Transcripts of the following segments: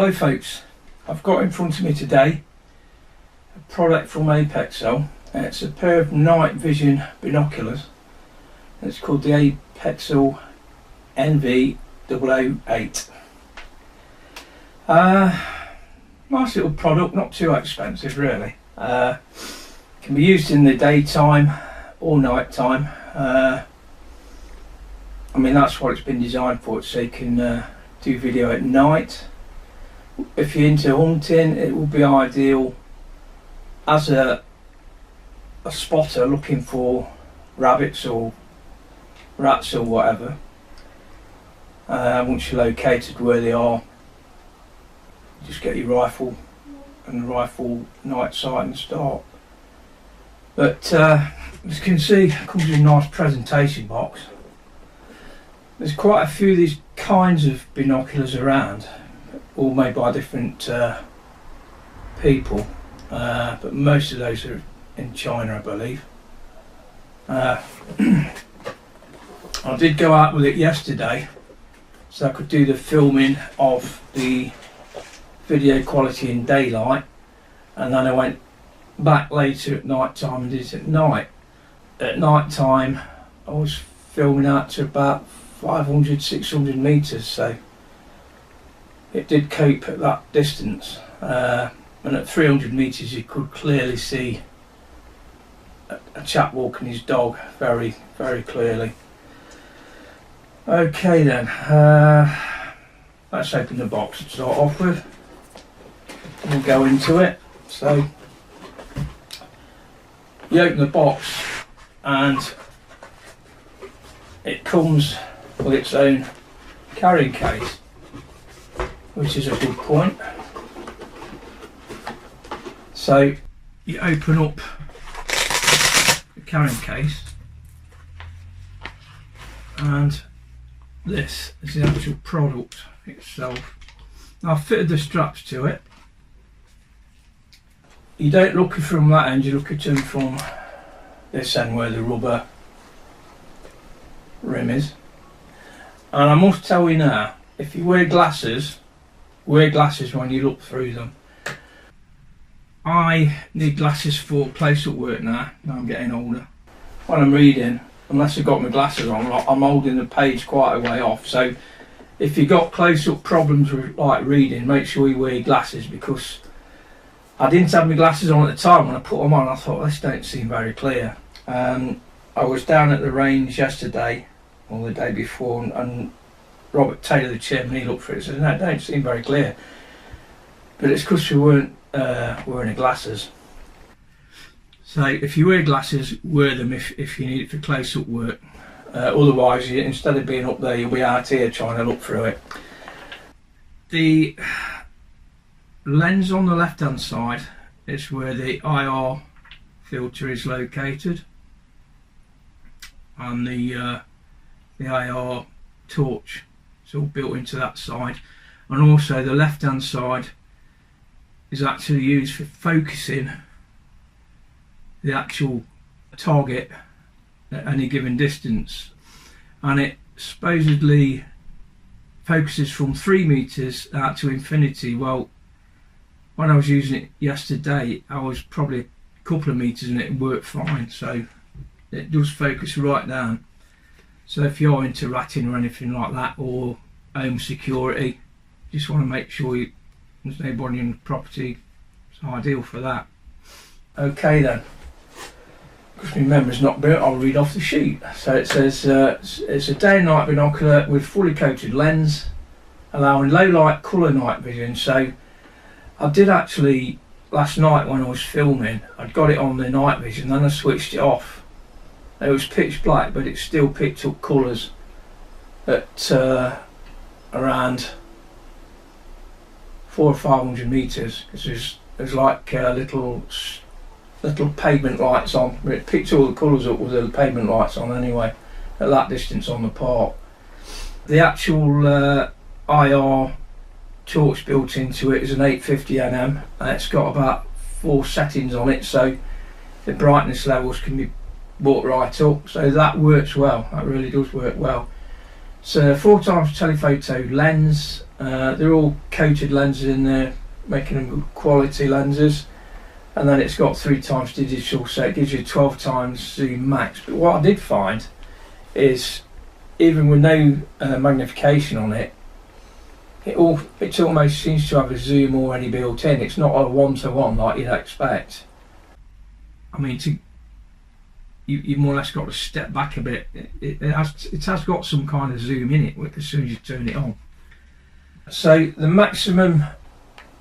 Hello folks, I've got in front of me today a product from Apexel. It's a pair of night vision binoculars. It's called the Apexel NV008. Nice little product, not too expensive really. Can be used in the daytime or night time. I mean, that's what it's been designed for, so you can do video at night. If you're into hunting, it will be ideal as a spotter looking for rabbits or rats or whatever. Once you're located where they are, just get your rifle and rifle night sight and start. But as you can see, it comes with a nice presentation box. There's quite a few of these kinds of binoculars around, all made by different people, but most of those are in China, I believe. I did go out with it yesterday so I could do the filming of the video quality in daylight, and then I went back later at night time and did it at night. At night time I was filming out to about 500-600 metres, so it did cope at that distance, and at 300 metres you could clearly see a chap walking his dog very clearly. Okay then, let's open the box to start off with. We'll go into it. So you open the box and it comes with its own carrying case, which is a good point. So you open up the carrying case and this is the actual product itself. Now I've fitted the straps to it. You don't look at from that end, you look at them from this end where the rubber rim is. And I must tell you now, if you wear glasses when you look through them. I need glasses for close-up work now I'm getting older. When I'm reading, unless I've got my glasses on, I'm holding the page quite a way off. So if you've got close-up problems with like reading, make sure you wear glasses, because I didn't have my glasses on at the time. When I put them on, I thought, this don't seem very clear. I was down at the range yesterday, or the day before, and Robert Taylor, the chairman, he looked for it and said, no, it don't seem very clear. But it's because we weren't wearing the glasses. So if you wear glasses, wear them if you need it for close-up work. Otherwise, instead of being up there, you'll be out here trying to look through it. The lens on the left hand side is where the IR filter is located, and the IR torch is all built into that side, and also the left hand side is actually used for focusing the actual target at any given distance, and it supposedly focuses from 3 meters out to infinity. Well, when I was using it yesterday, I was probably a couple of meters and it worked fine, so it does focus right down. So if you're into ratting or anything like that, or home security, just want to make sure there's nobody in the property, it's ideal for that. Okay then, because my memory's not built, I'll read off the sheet. So it says it's a day and night binocular with fully coated lens, allowing low light colour night vision. So I did actually, last night when I was filming, I'd got it on the night vision, then I switched it off. It was pitch black, but it still picked up colours at around 400 or 500 metres, because there's like little pavement lights on. It picked all the colours up with the pavement lights on anyway, at that distance on the park. The actual IR torch built into it is an 850 nm, and it's got about 4 settings on it, so the brightness levels can be brought right up, so that works well. That really does work well. It's a 4x telephoto lens, They're all coated lenses in there, making them good quality lenses. And then it's got 3 times digital, so it gives you 12 times zoom max. But what I did find is, even with no magnification on it, it almost seems to have a zoom already built in. It's not a one-to-one like you'd expect. I mean, you more or less got to step back a bit. It has got some kind of zoom in it as soon as you turn it on. So the maximum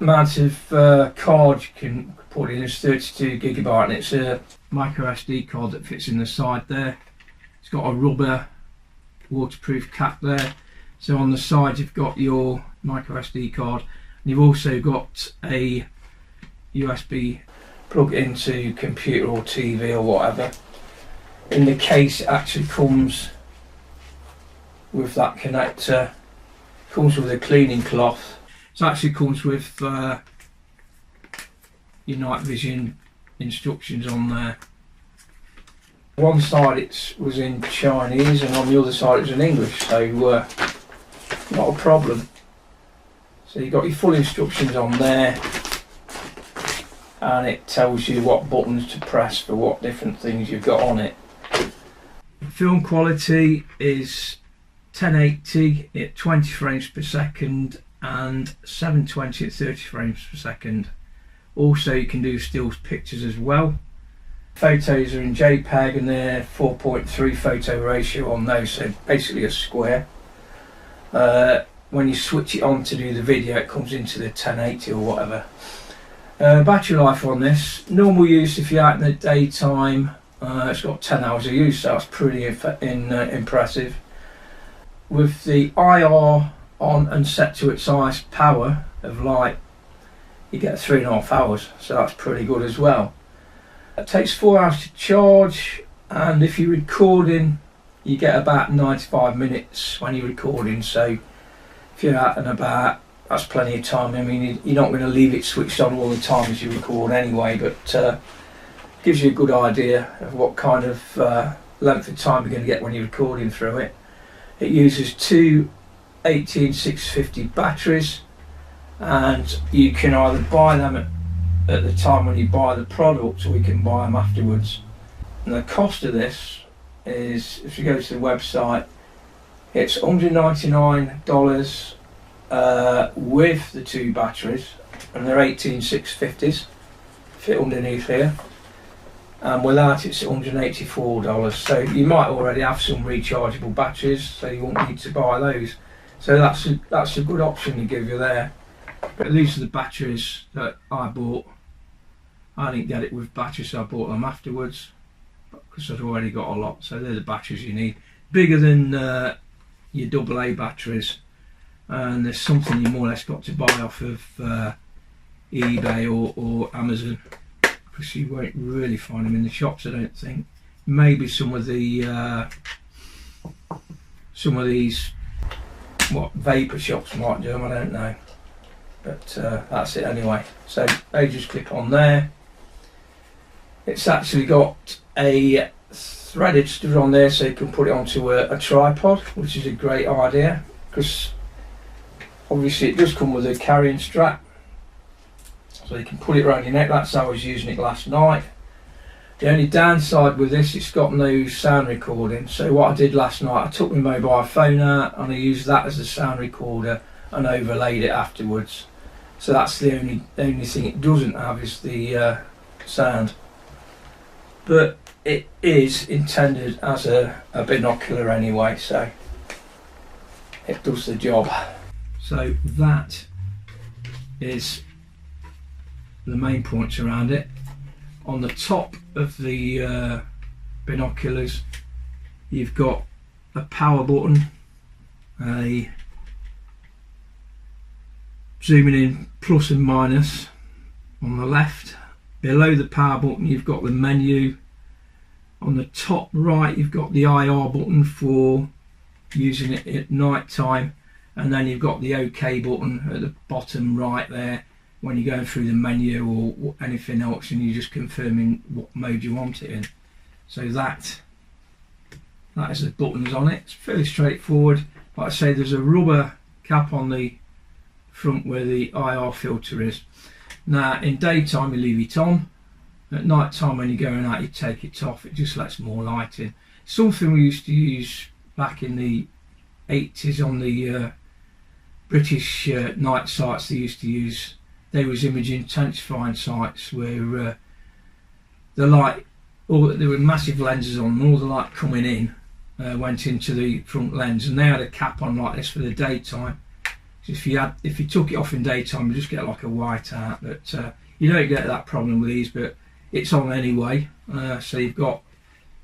amount of card you can put in is 32GB, and it's a micro SD card that fits in the side there. It's got a rubber waterproof cap there. So on the side you've got your micro SD card, and you've also got a USB plug into computer or TV or whatever. In the case, it actually comes with that connector, comes with a cleaning cloth. It actually comes with your night vision instructions on there. One side it was in Chinese and on the other side it was in English, so not a problem. So you've got your full instructions on there, and it tells you what buttons to press for what different things you've got on it. Film quality is 1080 at 20 frames per second and 720 at 30 frames per second. Also you can do still pictures as well. Photos are in JPEG and they're 4.3 photo ratio on those, so basically a square. When you switch it on to do the video, it comes into the 1080 or whatever. Battery life on this, normal use if you're out in the daytime, it's got 10 hours of use, so that's pretty impressive. With the IR on and set to its highest power of light, you get 3.5 hours, so that's pretty good as well. It takes 4 hours to charge, and if you're recording you get about 95 minutes when you're recording, so if you're out and about, that's plenty of time. I mean, you're not going to leave it switched on all the time as you record anyway, but gives you a good idea of what kind of length of time you're going to get when you're recording through it. It uses 2 18650 batteries, and you can either buy them at the time when you buy the product, or you can buy them afterwards. And the cost of this is, if you go to the website, it's $199 with the 2 batteries, and they're 18650s, fit underneath here, and without it's $184. So you might already have some rechargeable batteries, so you won't need to buy those. So that's a good option to give you there. But these are the batteries that I bought. I didn't get it with batteries, so I bought them afterwards because I'd already got a lot. So they're the batteries you need, bigger than your AA batteries, and there's something you more or less got to buy off of eBay or Amazon, because you won't really find them in the shops, I don't think. Maybe some of these vapor shops might do them, I don't know, but that's it anyway. So they just click on there. It's actually got a threaded stud on there, so you can put it onto a tripod, which is a great idea, because obviously it does come with a carrying strap, so you can put it around your neck. That's how I was using it last night. The only downside with this, it's got no sound recording, so what I did last night, I took my mobile phone out and I used that as a sound recorder and overlaid it afterwards. So that's the only thing it doesn't have, is the sound. But it is intended as a binocular anyway, so it does the job. So that is the main points around it. On the top of the binoculars, you've got a power button, a zooming in plus and minus on the left. Below the power button you've got the menu. On the top right you've got the IR button for using it at night time, and then you've got the OK button at the bottom right there when you're going through the menu or anything else, and you're just confirming what mode you want it in. So that is the buttons on it. It's fairly straightforward. Like I say, there's a rubber cap on the front where the IR filter is. Now in daytime you leave it on, at night time when you're going out you take it off, it just lets more light in. Something we used to use back in the 80s on the British night sites they used to use. They was image intensifying sites where the light, there were massive lenses on and all the light coming in went into the front lens, and they had a cap on like this for the daytime. So if you took it off in daytime you just get like a white out, but you don't get that problem with these, but it's on anyway. So you've got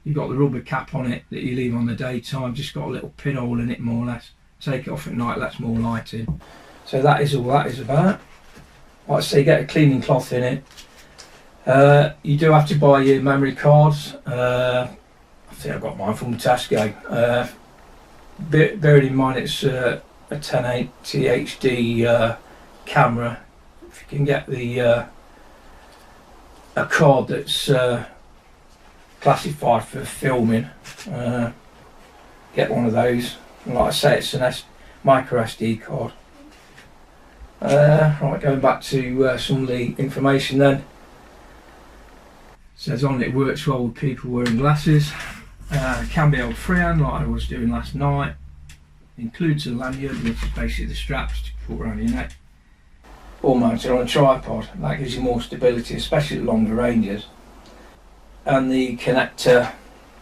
the rubber cap on it that you leave on the daytime, just got a little pinhole in it more or less. Take it off at night, lets more light in. So that is all that is about. Like I say, get a cleaning cloth in it. You do have to buy your memory cards. I think I've got mine from Tesco. Bearing in mind it's a 1080 HD camera. If you can get a card that's classified for filming, get one of those. And like I say, it's an micro SD card. Right, going back to some of the information then. It says on it works well with people wearing glasses. Can be held freehand like I was doing last night. Includes a lanyard, which is basically the straps to put around your neck. All mounted on a tripod. That gives you more stability, especially at longer ranges. And the connector,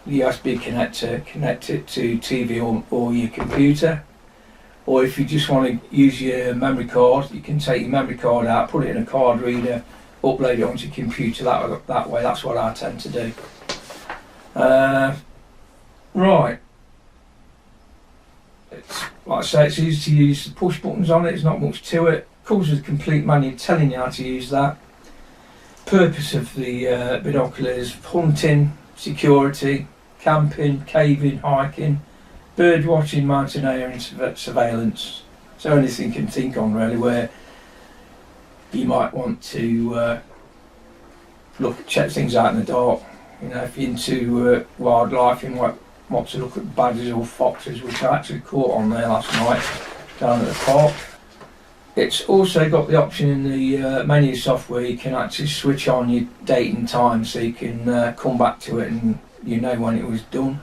the USB connector, connect it to TV or your computer. Or if you just want to use your memory card, you can take your memory card out, put it in a card reader, upload it onto your computer that way. That's what I tend to do. Right. Like I say, it's easy to use. The push buttons on it, there's not much to it. Comes with a complete manual telling you how to use that. Purpose of the binoculars: hunting, security, camping, caving, hiking, bird watching, mountaineering, surveillance. So anything you can think on really where you might want to check things out in the dark. You know, if you're into wildlife, you might want to look at badgers or foxes, which I actually caught on there last night down at the park. It's also got the option in the menu software, you can actually switch on your date and time so you can come back to it and you know when it was done.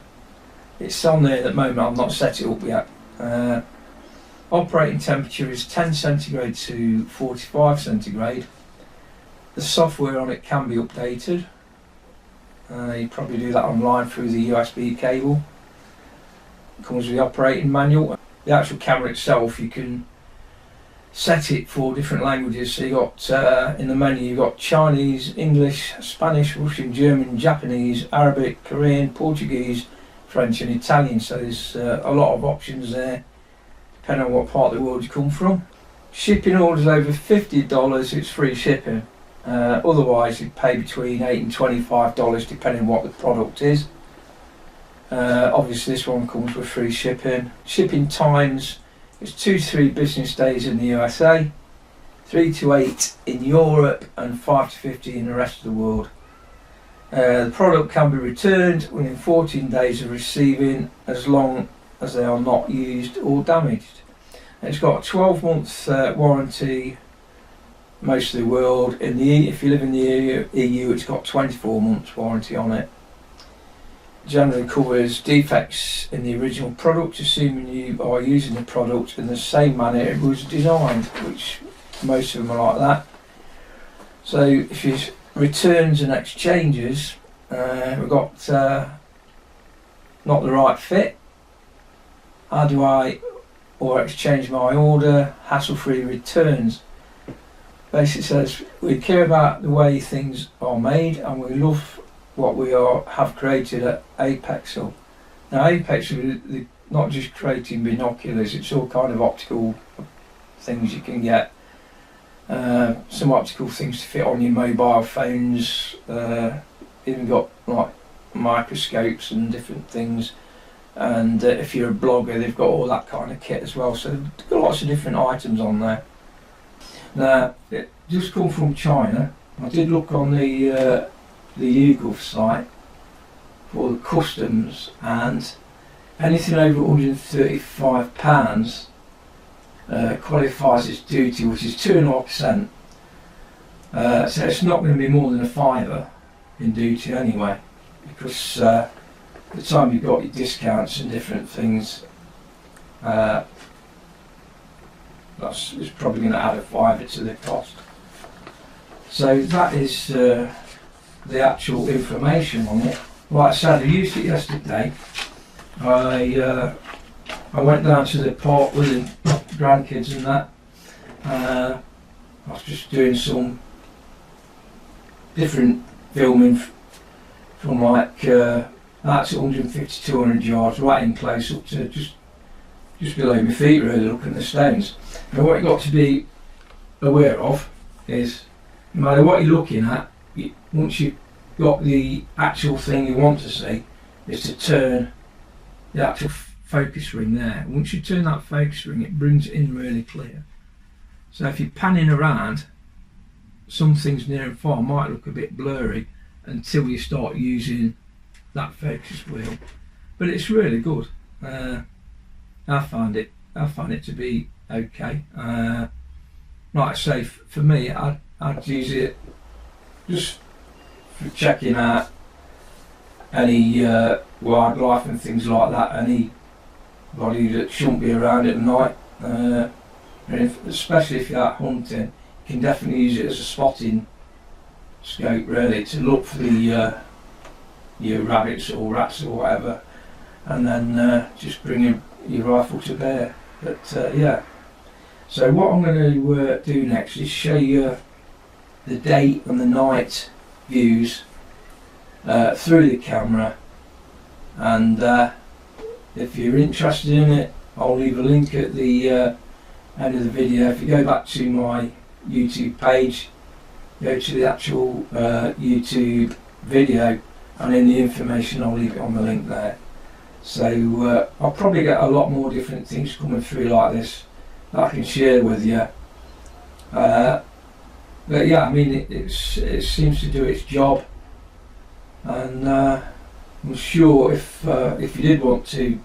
It's on there at the moment, I've not set it up yet. Operating temperature is 10 centigrade to 45 centigrade. The software on it can be updated. You probably do that online through the USB cable. It comes with the operating manual. The actual camera itself, you can set it for different languages. So you got in the menu you've got Chinese, English, Spanish, Russian, German, Japanese, Arabic, Korean, Portuguese, French and Italian. So there's a lot of options there depending on what part of the world you come from. Shipping orders over $50, it's free shipping. Otherwise you pay between $8 and $25 depending on what the product is. Obviously this one comes with free shipping. Shipping times, it's 2 to 3 business days in the USA, 3 to 8 in Europe and 5 to 50 in the rest of the world. The product can be returned within 14 days of receiving as long as they are not used or damaged. It's got a 12-month warranty most of the world. If you live in the EU, it's got 24 months warranty on it. Generally covers defects in the original product, assuming you are using the product in the same manner it was designed, which most of them are like that. So if you returns and exchanges, we've got not the right fit, how do I exchange my order, hassle-free returns. Basically says we care about the way things are made and we love what we have created at Apexel. Now Apexel, they're not just creating binoculars, it's all kind of optical things you can get. Some optical things to fit on your mobile phones, even got like microscopes and different things, and if you're a blogger they've got all that kind of kit as well, so they've got lots of different items on there. Now it just come from China. I did look on the YouGov site for the customs, and anything over £135 qualifies its duty, which is 2.5%. So it's not going to be more than a fiver in duty anyway, because the time you've got your discounts and different things, it's probably going to add a fiver to the cost. So that is the actual information on it. Like I said, I used it yesterday. I went down to the park with the grandkids and that. I was just doing some different filming from like that's 150 200 yards, right in close up to just below my feet, really, looking at the stones. And what you've got to be aware of is, no matter what you're looking at, once you've got the actual thing you want to see, is to turn the actual focus ring there. Once you turn that focus ring, it brings it in really clear. So if you're panning around, some things near and far might look a bit blurry until you start using that focus wheel. But it's really good. I find it to be okay. Like I say, for me, I'd use it just for checking out any wildlife and things like that, anybody that shouldn't be around at night, especially if you're out hunting. You can definitely use it as a spotting scope, really, to look for the your rabbits or rats or whatever, and then just bring your rifle to bear. But yeah, so what I'm going to do next is show you the day and the night views through the camera, and if you're interested in it, I'll leave a link at the end of the video. If you go back to my YouTube page, go to the actual YouTube video, and in the information I'll leave it on the link there. So I'll probably get a lot more different things coming through like this that I can share with you. But yeah, I mean, it seems to do its job, and I'm sure if you did want to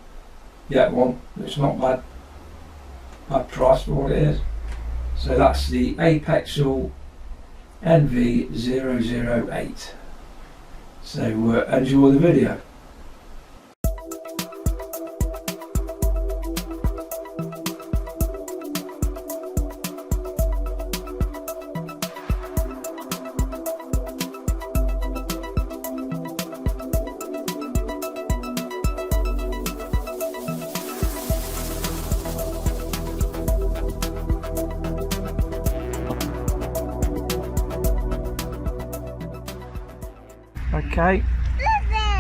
get one, it's not bad price for what it is. So that's the Apexel NV008. So enjoy the video. Okay,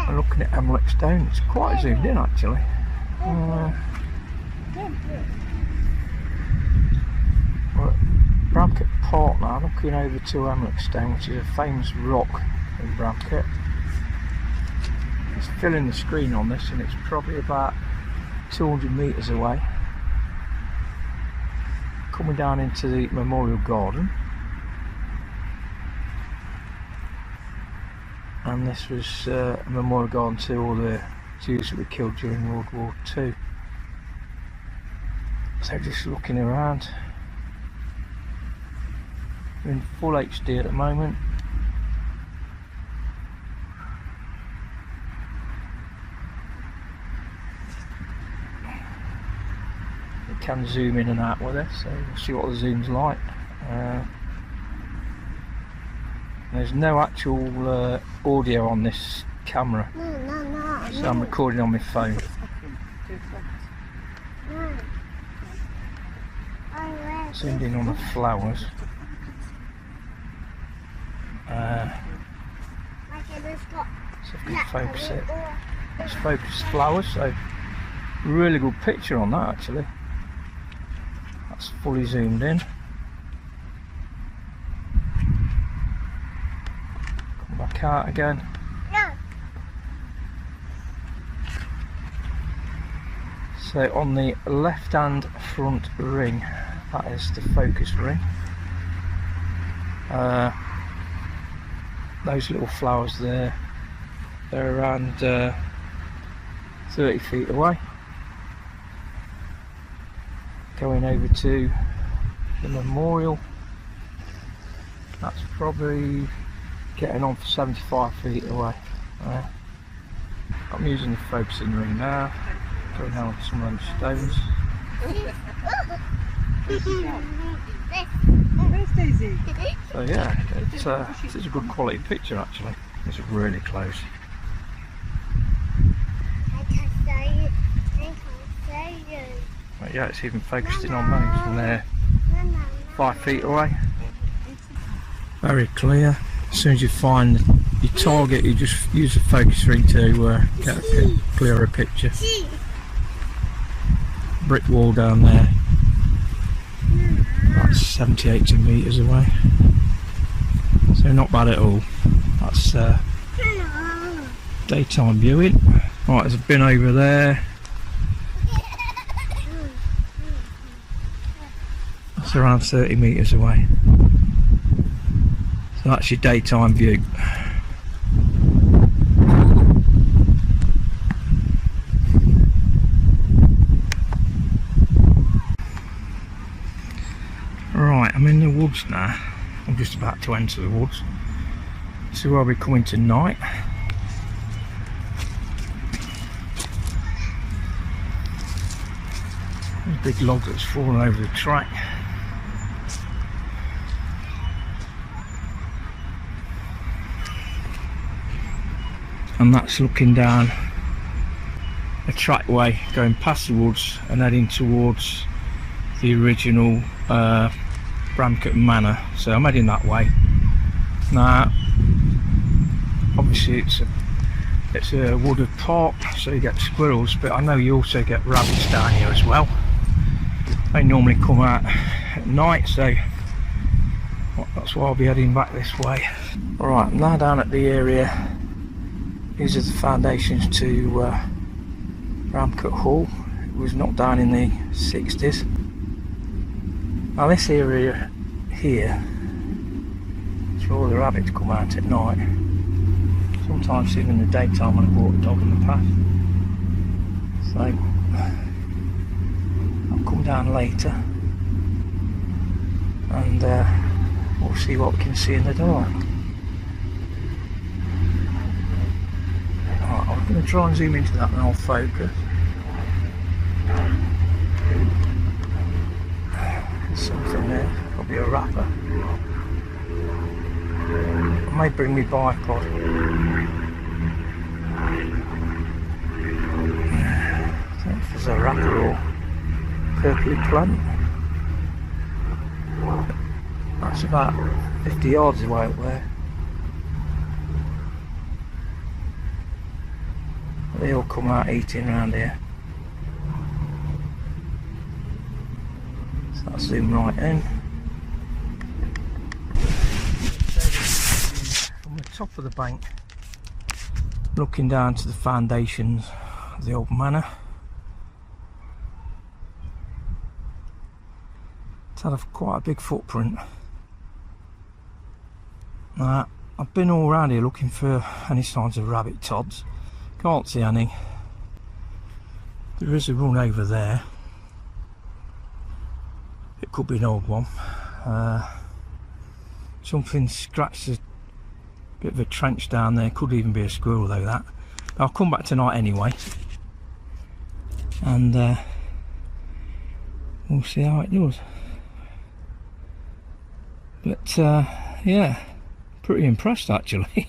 I'm looking at Emlet Stone. It's quite zoomed in actually. We're at Bramcote Park now, looking over to Emlet Stone, which is a famous rock in Bramcote. It's filling the screen on this, and it's probably about 200 metres away. Coming down into the Memorial Garden. And this was a memorial garden to all the Jews that were killed during World War II. So just looking around, we're in full HD at the moment. You can zoom in and out with it, so we'll see what the zoom's like. There's no actual audio on this camera, so I'm recording on my phone. Zoomed in on the flowers. So if I can focus it, let's focus flowers. So really good picture on that actually. That's fully zoomed in. Back out again. So on the left hand front ring, that is the focus ring. Those little flowers there, they're around 30 feet away. Go going over to the memorial. That's probably getting on for 75 feet away. I'm using the focusing ring now, going down with some of them stones. So yeah, it's a good quality picture actually. It's really close. But yeah, it's even focused in on those and they're 5 feet away. Very clear. As soon as you find your target, you just use the focus ring to get a clearer picture. Brick wall down there. That's 70-80 metres away. So not bad at all. That's daytime viewing. Right, there's a bin over there. That's around 30 metres away. So that's your daytime view. Right, I'm in the woods now. I'm just about to enter the woods. See where we're coming tonight. There's a big log that's fallen over the track. And that's looking down a trackway going past the woods and heading towards the original Bramcote Manor. So I'm heading that way. Now obviously it's a wooded park, so you get squirrels, but I know you also get rabbits down here as well. They normally come out at night, so that's why I'll be heading back this way. Alright, I'm now down at the area. These are the foundations to Bramcote Hall. It was knocked down in the 60s. Now this area here is where all the rabbits come out at night. Sometimes even in the daytime when I brought a dog in the path. So I'll come down later and we'll see what we can see in the dark. Right, I'm going to try and zoom into that and I'll focus. There's something there, probably a rapper. I may bring my bipod. I don't know if there's a rapper or purpley plant. That's about 50 yards away up there. They all come out eating around here. So I'll zoom right in. From the top of the bank, looking down to the foundations of the old manor. It's had quite a big footprint. I've been all around here looking for any signs of rabbit tods. Can't see any. There is a run over there. It could be an old one. Something scratched a bit of a trench down there. Could even be a squirrel though that. But I'll come back tonight anyway. And we'll see how it does. But yeah, pretty impressed actually.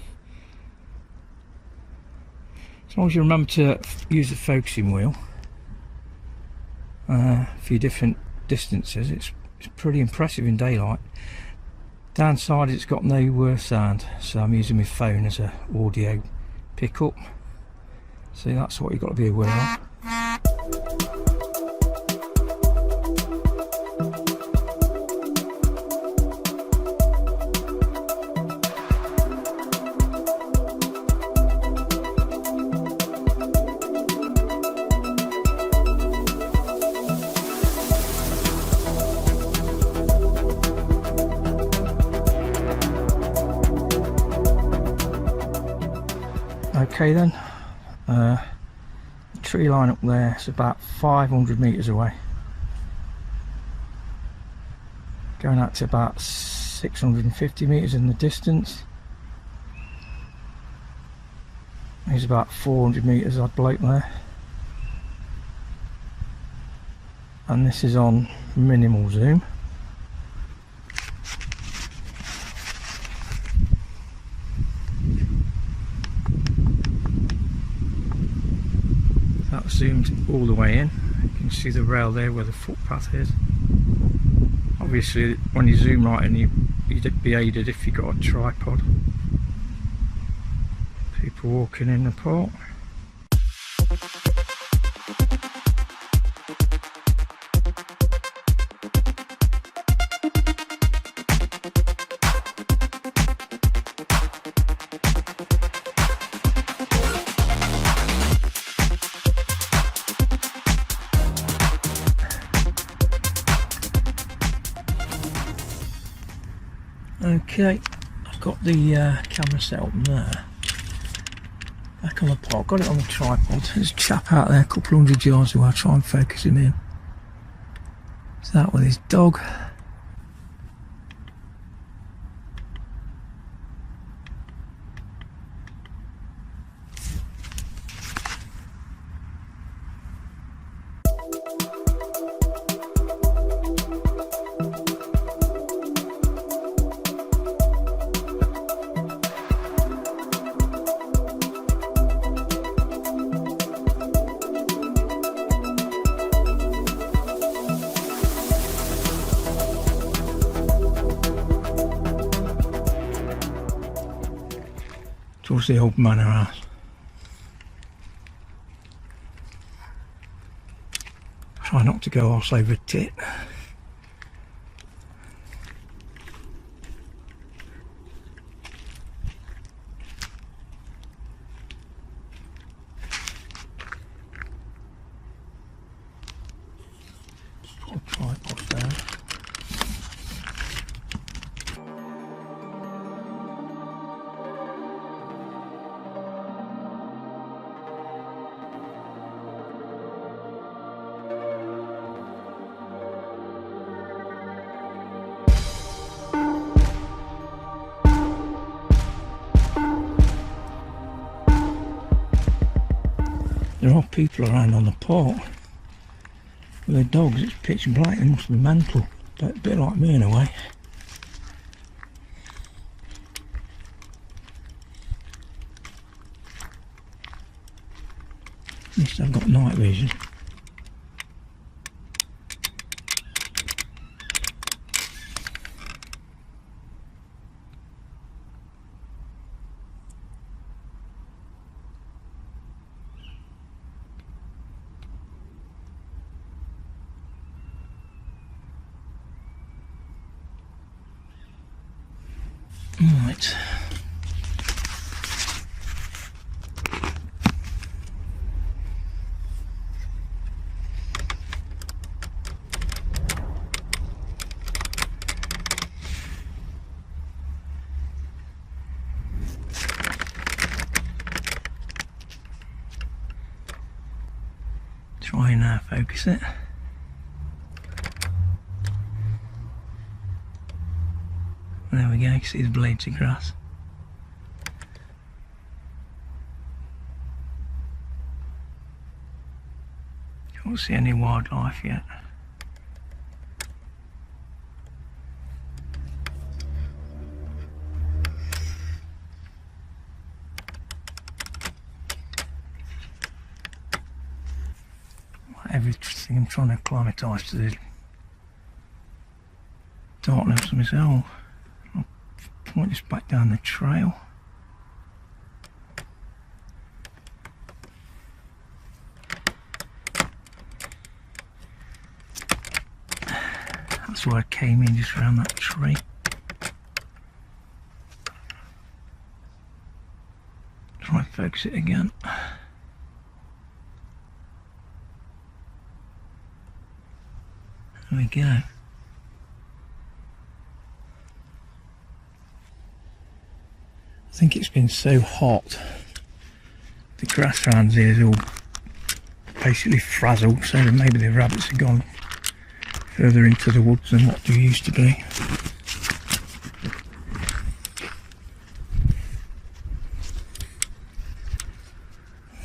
As long as you remember to use the focusing wheel for your different distances, it's pretty impressive in daylight. Downside, it's got no sound, so I'm using my phone as a audio pickup. So that's what you've got to be aware of. Okay then, the tree line up there is about 500 metres away. going out to about 650 metres in the distance. There's about 400 metres odd bloke there, and this is on minimal zoom. That zoomed all the way in. You can see the rail there where the footpath is. Obviously when you zoom right in, you'd be aided if you got a tripod. People walking in the park. Okay, I've got the camera set up there. Back on the park, got it on the tripod. There's a chap out there a couple hundred yards away. I'll try and focus him in. It's that with his dog. Towards the old manor house. Try not to go arse over tit. Put a tripod down. There are people around on the park with their dogs. It's pitch black, they must be mental, but a bit like me in a way. At least I've got night vision. Right. Try and focus it. There we go, you can see the blades of grass. Can't see any wildlife yet. Everything I'm trying to acclimatise to the darkness of myself. I'll point this back down the trail. That's where I came in, just around that tree. Try and focus it again. There we go. I think it's been so hot, the grass around here is all basically frazzled, so maybe the rabbits have gone further into the woods than what they used to be.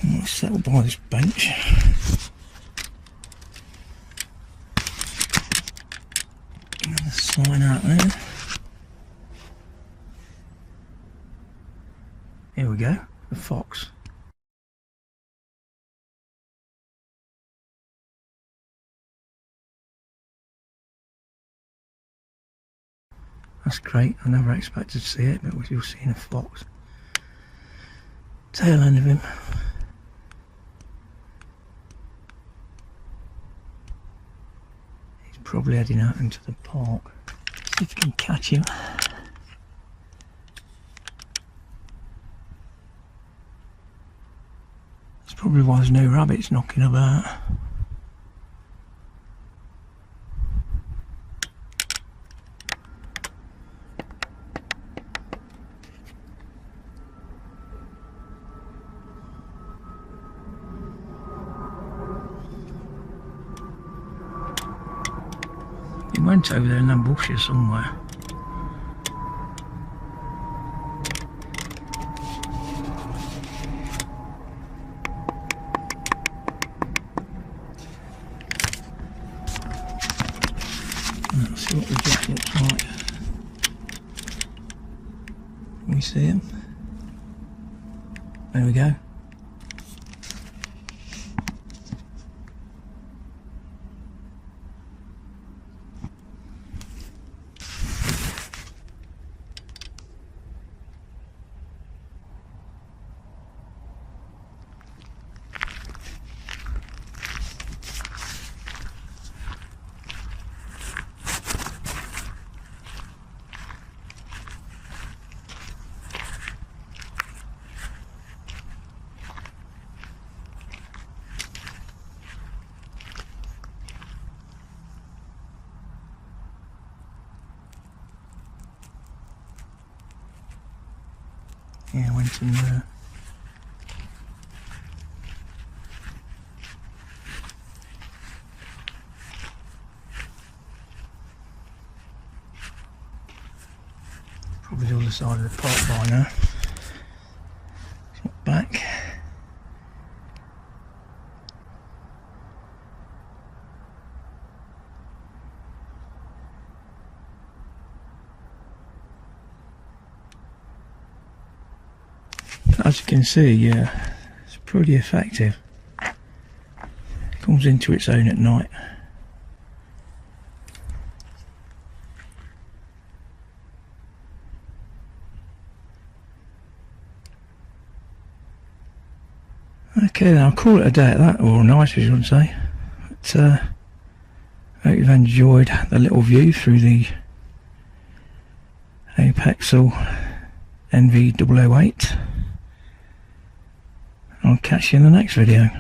I'll settle by this bench. Another sign out there. Here we go, the fox. That's great, I never expected to see it, but we've seen a fox. Tail end of him. He's probably heading out into the park. See if we can catch him. That's probably why there's no rabbits knocking about. He went over there in them bushes somewhere. Let's see what the jack looks like. Can we see him? There we go. Yeah, I went in there. Probably the other side of the park by now. It's not back. As you can see, yeah, it's pretty effective. It comes into its own at night. Okay, then I'll call it a day at that, or a night, as you would say. But I hope you've enjoyed the little view through the Apexel NV008. I'll catch you in the next video.